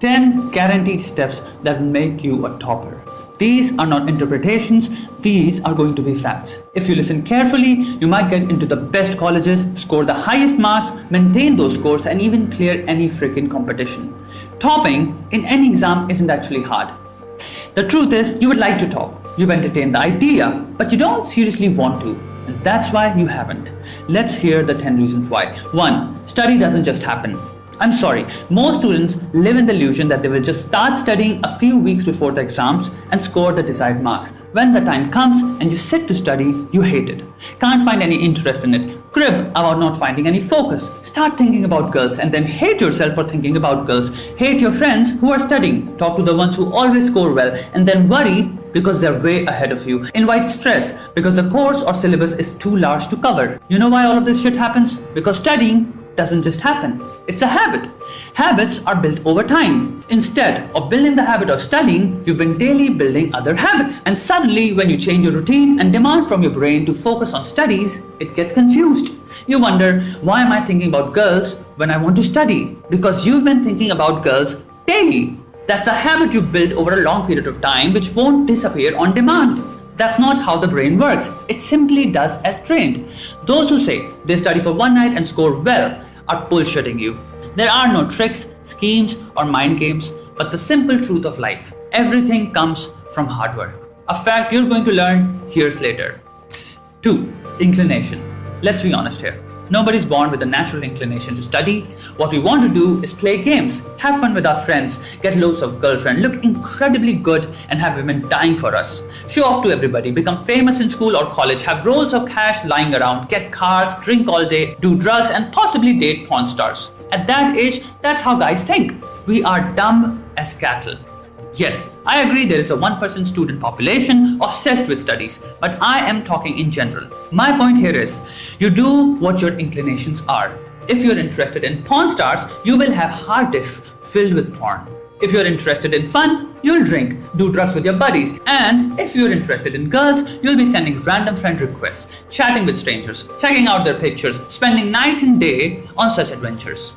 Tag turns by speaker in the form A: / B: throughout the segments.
A: 10 guaranteed steps that will make you a topper. These are not interpretations, these are going to be facts. If you listen carefully, you might get into the best colleges, score the highest marks, maintain those scores, and even clear any freaking competition. Topping in any exam isn't actually hard. The truth is, you would like to top. You've entertained the idea, but you don't seriously want to. And that's why you haven't. Let's hear the 10 reasons why. 1. Study doesn't just happen. I'm sorry, most students live in the illusion that they will just start studying a few weeks before the exams and score the desired marks. When the time comes and you sit to study, you hate it. Can't find any interest in it. Crib about not finding any focus. Start thinking about girls and then hate yourself for thinking about girls. Hate your friends who are studying. Talk to the ones who always score well and then worry because they're way ahead of you. Invite stress because the course or syllabus is too large to cover. You know why all of this shit happens? Because studying doesn't just happen. It's a habit. Habits are built over time. Instead of building the habit of studying, you've been daily building other habits. And suddenly, when you change your routine and demand from your brain to focus on studies, it gets confused. You wonder, why am I thinking about girls when I want to study? Because you've been thinking about girls daily. That's a habit you built over a long period of time which won't disappear on demand. That's not how the brain works. It simply does as trained. Those who say they study for one night and score well are bullshitting you. There are no tricks, schemes, or mind games, but the simple truth of life. Everything comes from hard work. A fact you're going to learn years later. 2. Inclination. Let's be honest here. Nobody's born with a natural inclination to study. What we want to do is play games, have fun with our friends, get loads of girlfriends, look incredibly good, and have women dying for us. Show off to everybody, become famous in school or college, have rolls of cash lying around, get cars, drink all day, do drugs, and possibly date porn stars. At that age, that's how guys think. We are dumb as cattle. Yes, I agree there is a 1% student population obsessed with studies, but I am talking in general. My point here is, you do what your inclinations are. If you're interested in porn stars, you will have hard disks filled with porn. If you're interested in fun, you'll drink, do drugs with your buddies. And if you're interested in girls, you'll be sending random friend requests, chatting with strangers, checking out their pictures, spending night and day on such adventures.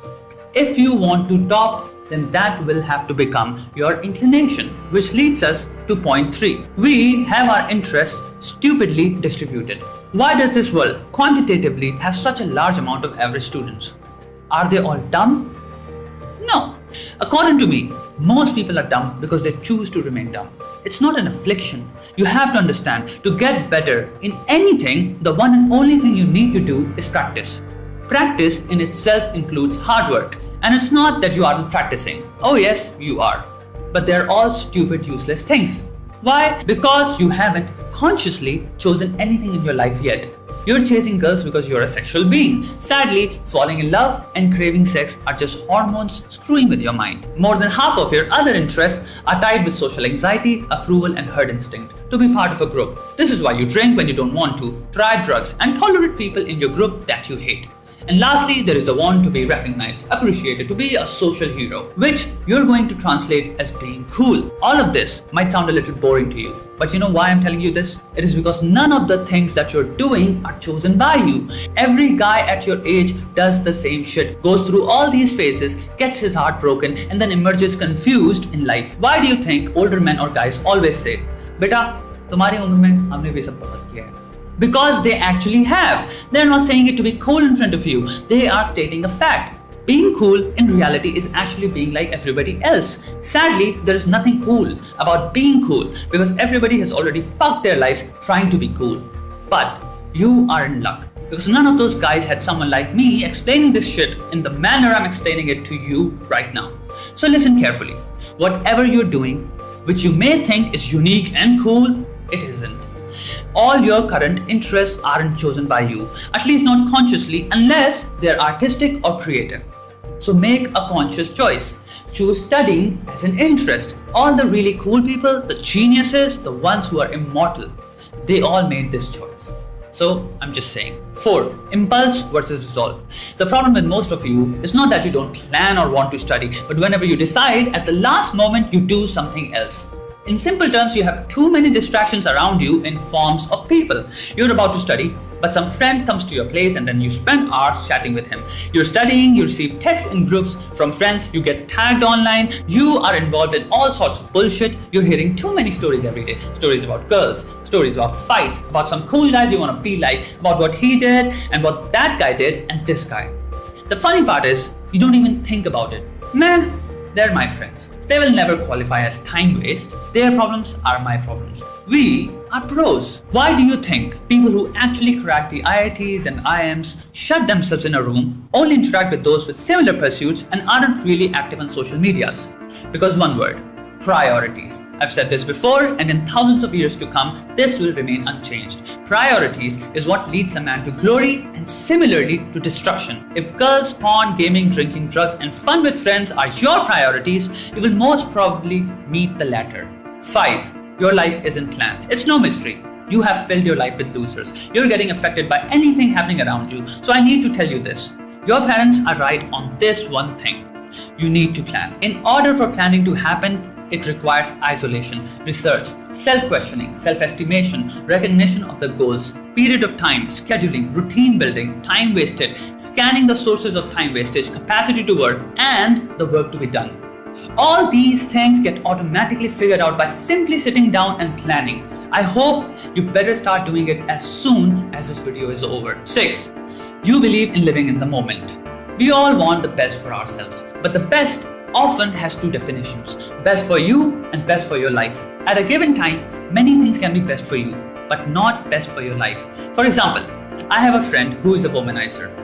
A: If you want to top, then that will have to become your inclination, which leads us to point 3. We have our interests stupidly distributed. Why does this world quantitatively have such a large amount of average students? Are they all dumb? No. According to me, most people are dumb because they choose to remain dumb. It's not an affliction. You have to understand, to get better in anything, the one and only thing you need to do is practice. Practice in itself includes hard work. And it's not that you aren't practicing. Oh yes, you are. But they're all stupid, useless things. Why? Because you haven't consciously chosen anything in your life yet. You're chasing girls because you're a sexual being. Sadly, falling in love and craving sex are just hormones screwing with your mind. More than half of your other interests are tied with social anxiety, approval, and herd instinct. To be part of a group. This is why you drink when you don't want to, try drugs, and tolerate people in your group that you hate. And lastly, there is the want to be recognized, appreciated, to be a social hero, which you're going to translate as being cool. All of this might sound a little boring to you, but you know why I'm telling you this? It is because none of the things that you're doing are chosen by you. Every guy at your age does the same shit, goes through all these phases, gets his heart broken, and then emerges confused in life. Why do you think older men or guys always say, "Beta, tumhari umr mein humne ye sab bahut kiya hai"? Because they actually have. They're not saying it to be cool in front of you. They are stating a fact. Being cool in reality is actually being like everybody else. Sadly, there is nothing cool about being cool because everybody has already fucked their lives trying to be cool. But you are in luck because none of those guys had someone like me explaining this shit in the manner I'm explaining it to you right now. So listen carefully. Whatever you're doing, which you may think is unique and cool, it isn't. All your current interests aren't chosen by you, at least not consciously, unless they're artistic or creative. So make a conscious choice. Choose studying as an interest. All the really cool people, the geniuses, the ones who are immortal, they all made this choice. So I'm just saying. 4. Impulse versus resolve. The problem with most of you is not that you don't plan or want to study, but whenever you decide, at the last moment you do something else. In simple terms, you have too many distractions around you in forms of people. You're about to study, but some friend comes to your place and then you spend hours chatting with him. You're studying, you receive texts in groups from friends, you get tagged online, you are involved in all sorts of bullshit. You're hearing too many stories every day. Stories about girls, stories about fights, about some cool guys you want to be like, about what he did and what that guy did and this guy. The funny part is, you don't even think about it. Man, they're my friends. They will never qualify as time waste. Their problems are my problems. We are pros. Why do you think people who actually crack the IITs and IIMs shut themselves in a room, only interact with those with similar pursuits and aren't really active on social medias? Because one word, priorities. I've said this before, and in thousands of years to come, this will remain unchanged. Priorities is what leads a man to glory and similarly to destruction. If girls, porn, gaming, drinking, drugs, and fun with friends are your priorities, you will most probably meet the latter. 5. Your life isn't planned. It's no mystery. You have filled your life with losers. You're getting affected by anything happening around you. So I need to tell you this. Your parents are right on this one thing. You need to plan. In order for planning to happen, it requires isolation, research, self-questioning, self-estimation, recognition of the goals, period of time, scheduling, routine building, time wasted, scanning the sources of time wastage, capacity to work, and the work to be done. All these things get automatically figured out by simply sitting down and planning. I hope you better start doing it as soon as this video is over. 6. You believe in living in the moment. We all want the best for ourselves, but the best often has two definitions: best for you and best for your life. At a given time, many things can be best for you, but not best for your life. For example, I have a friend who is a womanizer.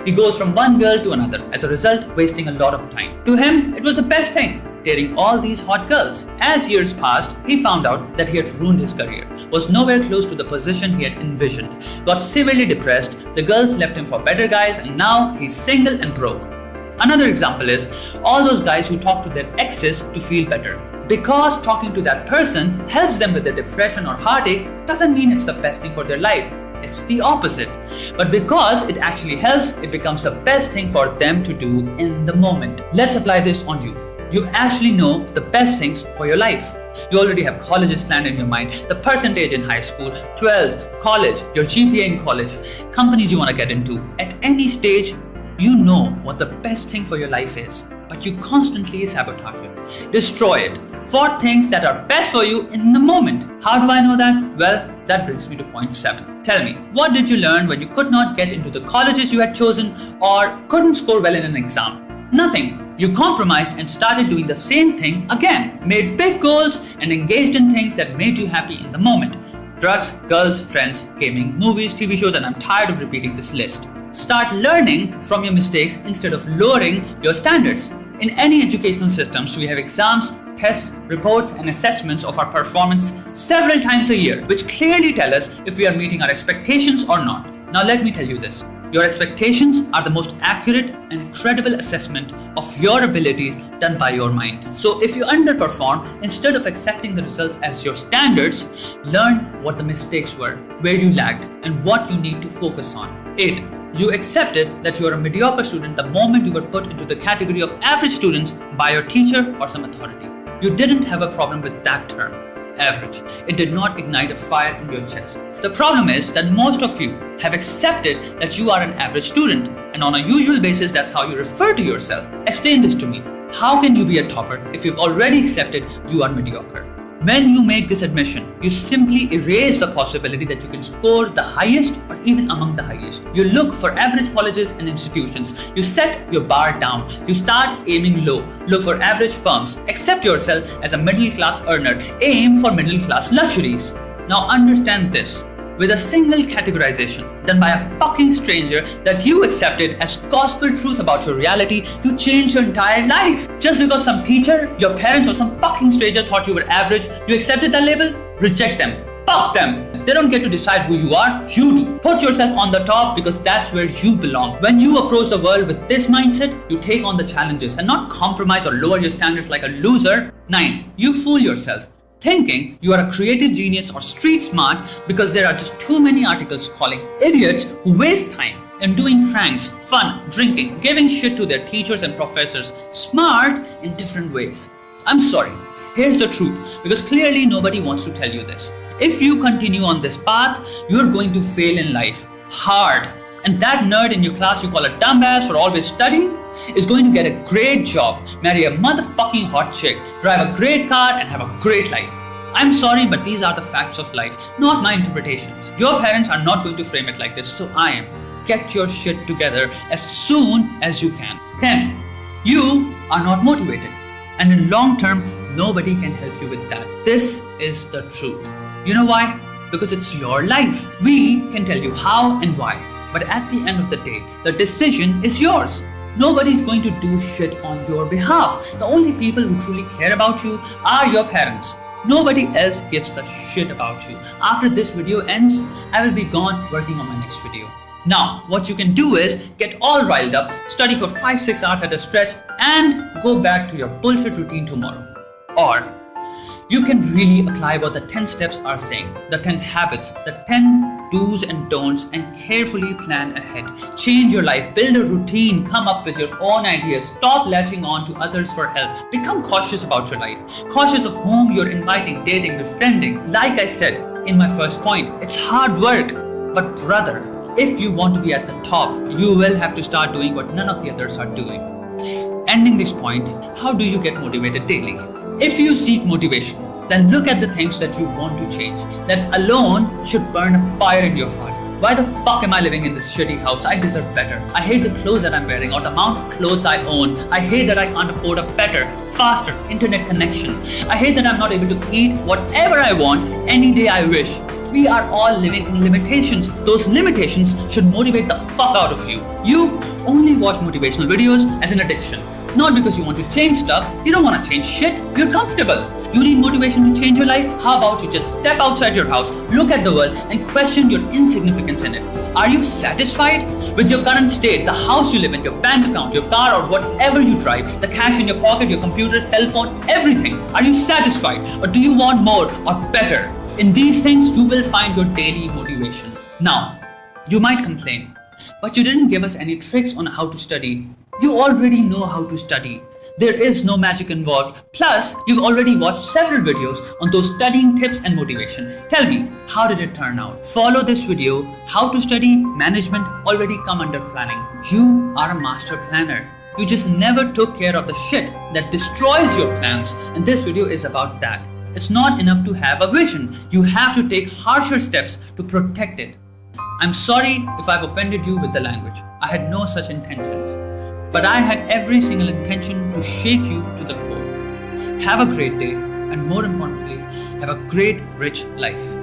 A: He goes from one girl to another, as a result, wasting a lot of time. To him, it was the best thing, dating all these hot girls. As years passed, he found out that he had ruined his career, was nowhere close to the position he had envisioned, got severely depressed, the girls left him for better guys, and now he's single and broke. Another example is all those guys who talk to their exes to feel better. Because talking to that person helps them with their depression or heartache doesn't mean it's the best thing for their life. It's the opposite. But because it actually helps, it becomes the best thing for them to do in the moment. Let's apply this on you. You actually know the best things for your life. You already have colleges planned in your mind, the percentage in high school, 12, college, your GPA in college, companies you want to get into. At any stage, you know what the best thing for your life is, but you constantly sabotage it, destroy it for things that are best for you in the moment. How do I know that? Well, that brings me to point 7. Tell me, what did you learn when you could not get into the colleges you had chosen or couldn't score well in an exam? Nothing. You compromised and started doing the same thing again, made big goals and engaged in things that made you happy in the moment. Drugs, girls, friends, gaming, movies, TV shows, and I'm tired of repeating this list. Start learning from your mistakes instead of lowering your standards. In any educational systems, we have exams, tests, reports, and assessments of our performance several times a year, which clearly tell us if we are meeting our expectations or not. Now let me tell you this. Your expectations are the most accurate and incredible assessment of your abilities done by your mind. So if you underperform, instead of accepting the results as your standards, learn what the mistakes were, where you lagged, and what you need to focus on. 8. You accepted that you are a mediocre student the moment you were put into the category of average students by your teacher or some authority. You didn't have a problem with that term, average. It did not ignite a fire in your chest. The problem is that most of you have accepted that you are an average student, and on a usual basis, that's how you refer to yourself. Explain this to me. How can you be a topper if you've already accepted you are mediocre? When you make this admission, you simply erase the possibility that you can score the highest or even among the highest. You look for average colleges and institutions. You set your bar down. You start aiming low. Look for average firms. Accept yourself as a middle class earner. Aim for middle class luxuries. Now understand this. With a single categorization done by a fucking stranger that you accepted as gospel truth about your reality, you changed your entire life. Just because some teacher, your parents, or some fucking stranger thought you were average, you accepted that label? Reject them. Fuck them. They don't get to decide who you are, you do. Put yourself on the top because that's where you belong. When you approach the world with this mindset, you take on the challenges and not compromise or lower your standards like a loser. 9. You fool yourself, thinking you are a creative genius or street smart because there are just too many articles calling idiots who waste time in doing pranks, fun, drinking, giving shit to their teachers and professors smart in different ways. I'm sorry, here's the truth, because clearly nobody wants to tell you this. If you continue on this path, you're going to fail in life. hard. And that nerd in your class you call a dumbass for always studying is going to get a great job, marry a motherfucking hot chick, drive a great car, and have a great life. I'm sorry, but these are the facts of life, not my interpretations. Your parents are not going to frame it like this, so I am. Get your shit together as soon as you can. 10. You are not motivated. And in long term, nobody can help you with that. This is the truth. You know why? Because it's your life. We can tell you how and why. But at the end of the day, the decision is yours. Nobody's going to do shit on your behalf. The only people who truly care about you are your parents. Nobody else gives a shit about you. After this video ends, I will be gone working on my next video. Now, what you can do is get all riled up, study for 5-6 hours at a stretch, and go back to your bullshit routine tomorrow. Or you can really apply what the 10 steps are saying, the 10 habits, the 10 do's and don'ts, and carefully plan ahead. Change your life, build a routine, come up with your own ideas, stop latching on to others for help. Become cautious about your life, cautious of whom you're inviting, dating, befriending. Like I said in my first point, it's hard work, but brother, if you want to be at the top, you will have to start doing what none of the others are doing. Ending this point, how do you get motivated daily? If you seek motivation, then look at the things that you want to change. That alone should burn a fire in your heart. Why the fuck am I living in this shitty house? I deserve better. I hate the clothes that I'm wearing or the amount of clothes I own. I hate that I can't afford a better, faster internet connection. I hate that I'm not able to eat whatever I want any day I wish. We are all living in limitations. Those limitations should motivate the fuck out of you. You only watch motivational videos as an addiction. Not because you want to change stuff. You don't want to change shit. You're comfortable. You need motivation to change your life? How about you just step outside your house, look at the world, and question your insignificance in it? Are you satisfied with your current state, the house you live in, your bank account, your car, or whatever you drive, the cash in your pocket, your computer, cell phone, everything? Are you satisfied, or do you want more or better? In these things, you will find your daily motivation. Now, you might complain, but you didn't give us any tricks on how to study. You already know how to study. There is no magic involved. Plus, you've already watched several videos on those studying tips and motivation. Tell me, how did it turn out? Follow this video. How to study management already come under planning. You are a master planner. You just never took care of the shit that destroys your plans. And this video is about that. It's not enough to have a vision. You have to take harsher steps to protect it. I'm sorry if I've offended you with the language. I had no such intentions. But I had every single intention to shake you to the core. Have a great day, and more importantly, have a great, rich life.